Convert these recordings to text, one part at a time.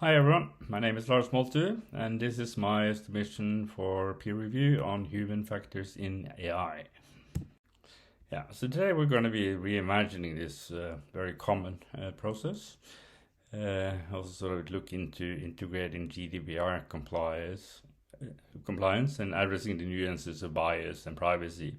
Hi everyone, my name is Lars Moltu, and this is my submission for peer review on human factors in AI. So today we're going to be reimagining this very common process. Also sort of look into integrating GDPR compliance and addressing the nuances of bias and privacy.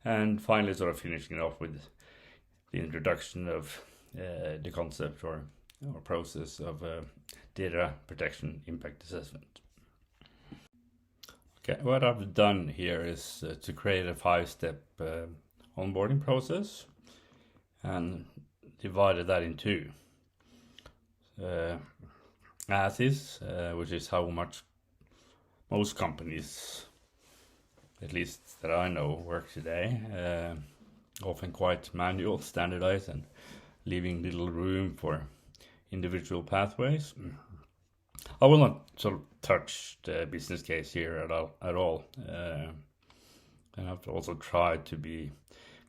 And finally sort of finishing off with the introduction of the concept or process of data protection impact assessment. Okay, what I've done here is to create a 5-step onboarding process and divided that in two. As is, which is how much most companies, at least that I know, work today. Often quite manual, standardized, and leaving little room for individual pathways. I will not sort of touch the business case here at all. And I've also tried to be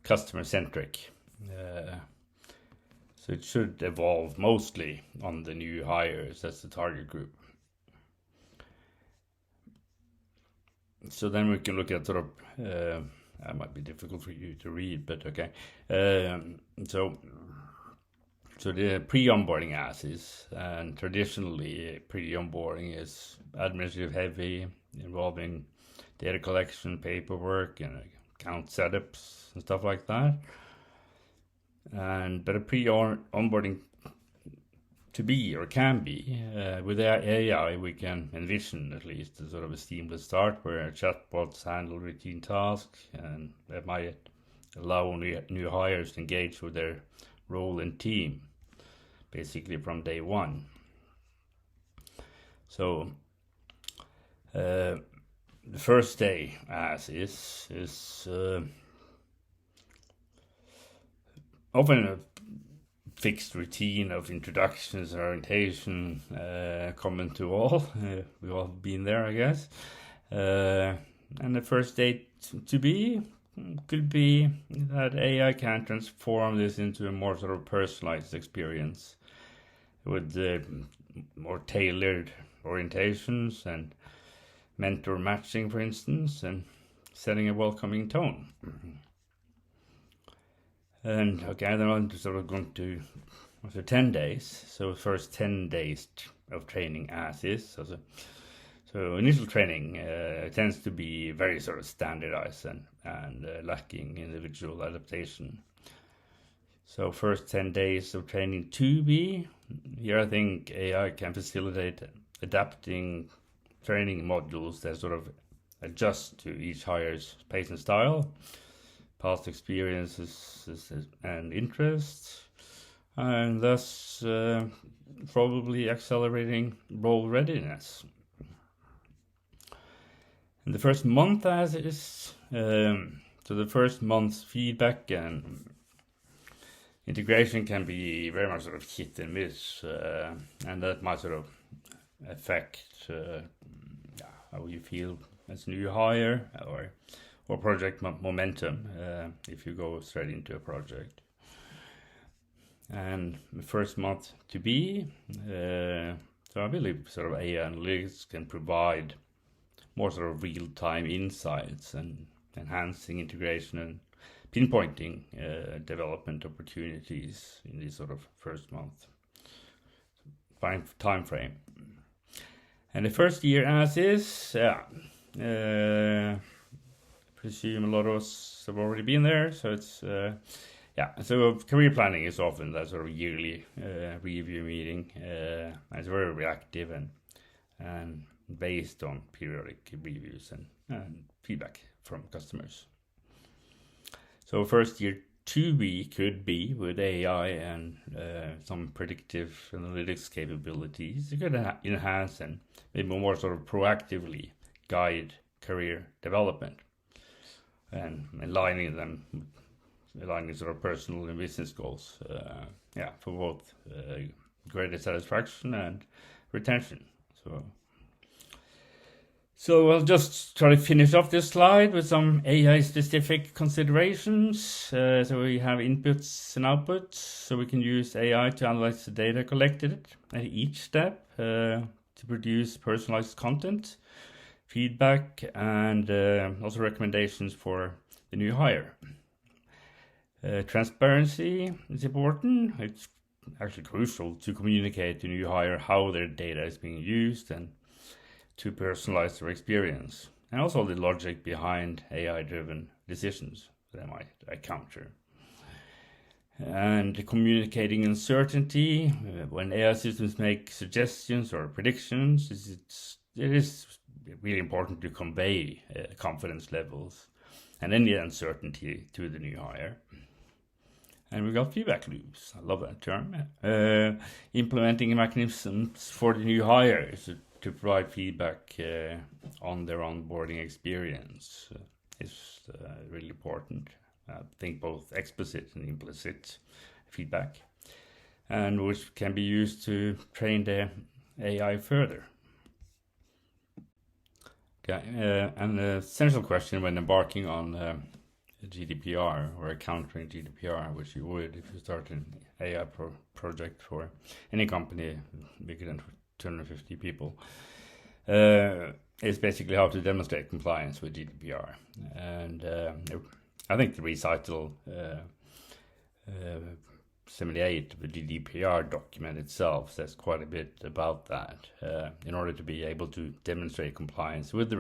customer centric. So it should evolve mostly on the new hires as the target group. So then we can look at sort of, that might be difficult for you to read, but okay. So the pre-onboarding asks, and traditionally pre-onboarding is administrative heavy, involving data collection, paperwork, and account setups and stuff like that. But a pre-onboarding to be or can be with AI, we can envision at least a sort of a seamless start where chatbots handle routine tasks, and that might allow new hires to engage with their role and team basically from day one. So the first day as is often a fixed routine of introductions, orientation, common to all. We've all been there, I guess. And the first day to be could be that AI can transform this into a more sort of personalized experience with more tailored orientations and mentor matching, for instance, and setting a welcoming tone. And okay, then I'm sort of going to, after 10 days, so first 10 days of training as is. So initial training tends to be very sort of standardized and lacking individual adaptation. So first 10 days of training to be, here I think AI can facilitate adapting training modules that sort of adjust to each hire's pace and style, past experiences and interests, and thus probably accelerating role readiness. In the first month as is, so the first month's feedback and integration can be very much sort of hit and miss, and that might sort of affect how you feel as new hire or project momentum if you go straight into a project. And the first month to be, so I believe sort of AI analytics can provide more sort of real-time insights and enhancing integration and pinpointing development opportunities in this sort of first month time frame. And the first year as is, presume a lot of us have already been there, so it's so career planning is often that sort of yearly review meeting, and it's very reactive and based on periodic reviews and feedback from customers. So first year to be could be with AI and some predictive analytics capabilities. You could enhance and maybe more sort of proactively guide career development and aligning sort of personal and business goals. For both greater satisfaction and retention. So I'll just try to finish off this slide with some AI-specific considerations. So we have inputs and outputs, so we can use AI to analyze the data collected at each step to produce personalized content, feedback, and also recommendations for the new hire. Transparency is important. It's actually crucial to communicate to new hire how their data is being used and to personalize their experience, and also the logic behind AI-driven decisions that I might encounter. And communicating uncertainty when AI systems make suggestions or predictions, it is really important to convey confidence levels and any uncertainty to the new hire. And we got feedback loops. I love that term. Implementing mechanisms for the new hires to provide feedback on their onboarding experience is really important. I think both explicit and implicit feedback, and which can be used to train the AI further. Okay, an essential question when embarking on GDPR or encountering GDPR, which you would if you start an AI project for any company bigger than 250 people, is basically how to demonstrate compliance with GDPR. And I think the recital 78, the GDPR document itself, says quite a bit about that. In order to be able to demonstrate compliance with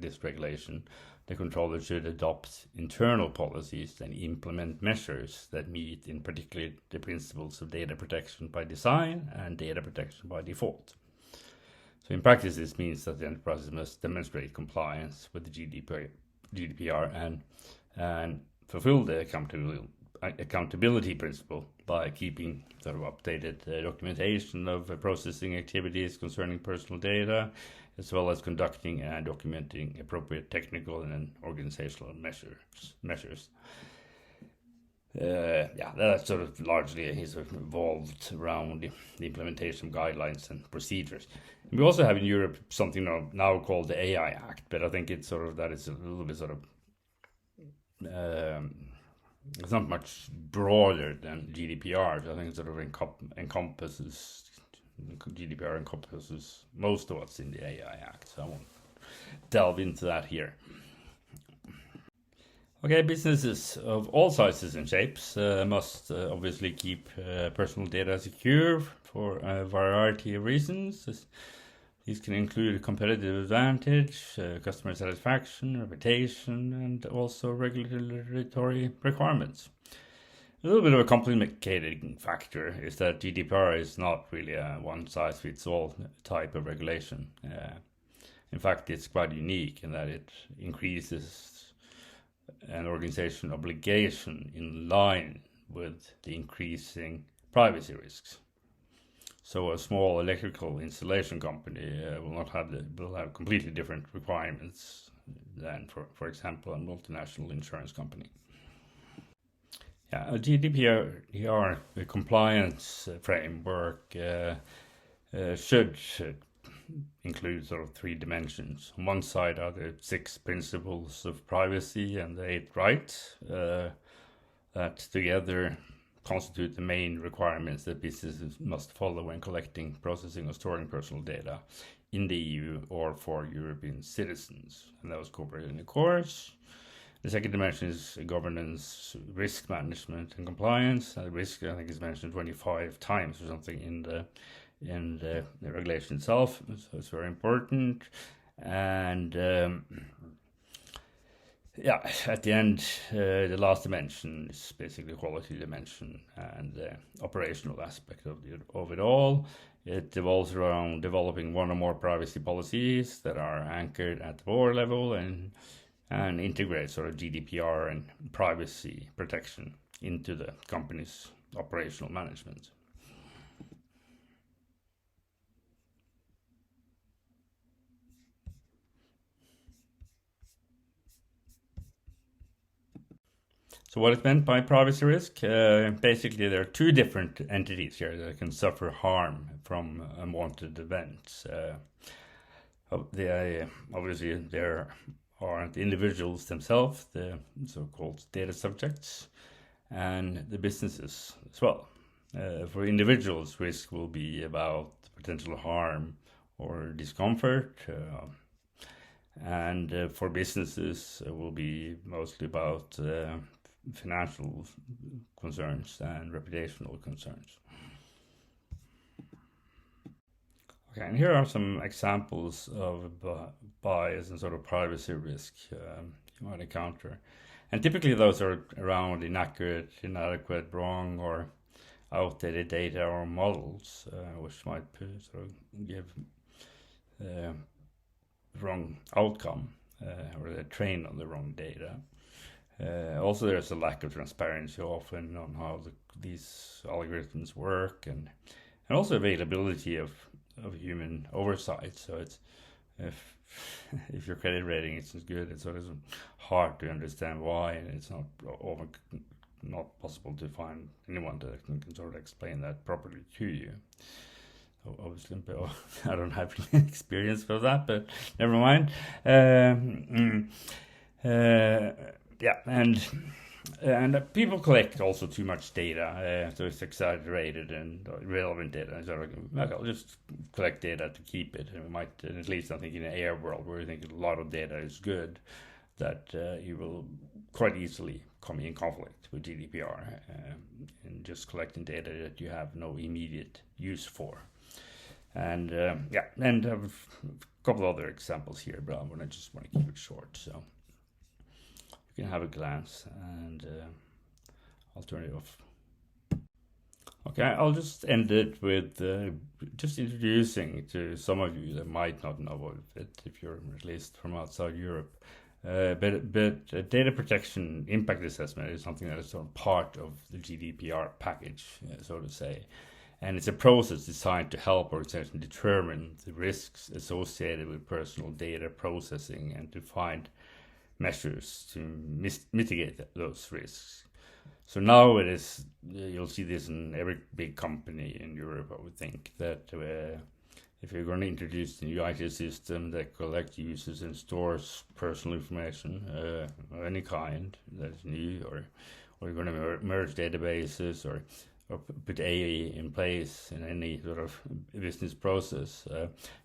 this regulation, the controller should adopt internal policies and implement measures that meet, in particular, the principles of data protection by design and data protection by default. So in practice, this means that the enterprises must demonstrate compliance with the GDPR and fulfill the accountability principle by keeping sort of updated documentation of processing activities concerning personal data, as well as conducting and documenting appropriate technical and organizational measures. That sort of largely is evolved around the implementation of guidelines and procedures. And we also have in Europe something now called the AI Act, but I think it's sort of that is a little bit sort of it's not much broader than GDPR. I think it sort of encompasses GDPR encompasses most of what's in the AI Act, so I won't delve into that here. Okay, businesses of all sizes and shapes must obviously keep personal data secure for a variety of reasons. These can include competitive advantage, customer satisfaction, reputation, and also regulatory requirements. A little bit of a complicating factor is that GDPR is not really a one-size-fits-all type of regulation. In fact, it's quite unique in that it increases an organization obligation in line with the increasing privacy risks. So a small electrical installation company will have completely different requirements than, for example, a multinational insurance company. A GDPR compliance framework should include sort of three dimensions. On one side are the 6 principles of privacy and the 8 rights that together constitute the main requirements that businesses must follow when collecting, processing, or storing personal data in the EU or for European citizens. And that was covered in the course. The second dimension is governance, risk management, and compliance. Risk, I think, is mentioned 25 times or something in the regulation itself, so it's very important. And at the end, the last dimension is basically quality dimension and the operational aspect of it all. It revolves around developing one or more privacy policies that are anchored at the board level and integrate sort of GDPR and privacy protection into the company's operational management. So what is meant by privacy risk? Basically, there are 2 different entities here that can suffer harm from unwanted events. obviously there aren't individuals themselves, the so-called data subjects, and the businesses as well. For individuals, risk will be about potential harm or discomfort, and for businesses, it will be mostly about financial concerns and reputational concerns. Okay, and here are some examples of bias and sort of privacy risk you might encounter. And typically those are around inaccurate, inadequate, wrong, or outdated data or models, which might sort of give wrong outcome, or they're trained on the wrong data. Also, there's a lack of transparency often on how these algorithms work, and also availability of human oversight. So it's if your credit rating isn't good, it's sort of hard to understand why, and it's often not possible to find anyone that can sort of explain that properly to you. So obviously, I don't have any experience with that, but never mind. Yeah, and people collect also too much data, so it's exaggerated and irrelevant data. So I'll just collect data to keep it. And we might, at least I think in the AI world, where I think a lot of data is good, that you will quite easily come in conflict with GDPR and just collecting data that you have no immediate use for. And yeah, and I have a couple other examples here, but I just want to keep it short. So you can have a glance, and I'll turn it off. Okay, I'll just end it with just introducing to some of you that might not know of it, if you're at least from outside Europe. But data protection impact assessment is something that is sort of part of the GDPR package, so to say. And it's a process designed to help organizations determine the risks associated with personal data processing and to find measures to mitigate those risks. So now it is, you'll see this in every big company in Europe, I would think, that if you're going to introduce a new IT system that collects, uses, and stores personal information of any kind that is new, or you're going to merge databases, or put AI in place in any sort of business process,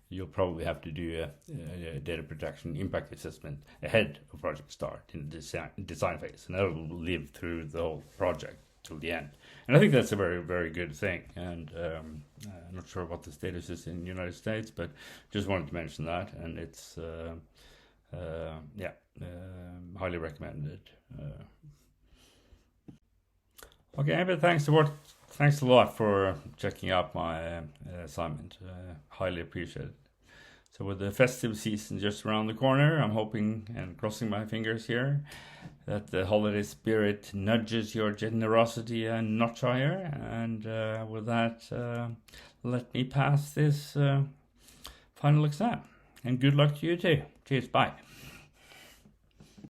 you'll probably have to do a data protection impact assessment ahead of project start in the design phase, and that will live through the whole project till the end. And I think that's a very, very good thing. And I'm not sure what the status is in the United States, but just wanted to mention that. And it's highly recommended. Okay, but thanks a lot for checking out my assignment. Highly appreciated. So with the festive season just around the corner, I'm hoping and crossing my fingers here that the holiday spirit nudges your generosity a notch higher. And with that, let me pass this final exam. And good luck to you too. Cheers, bye.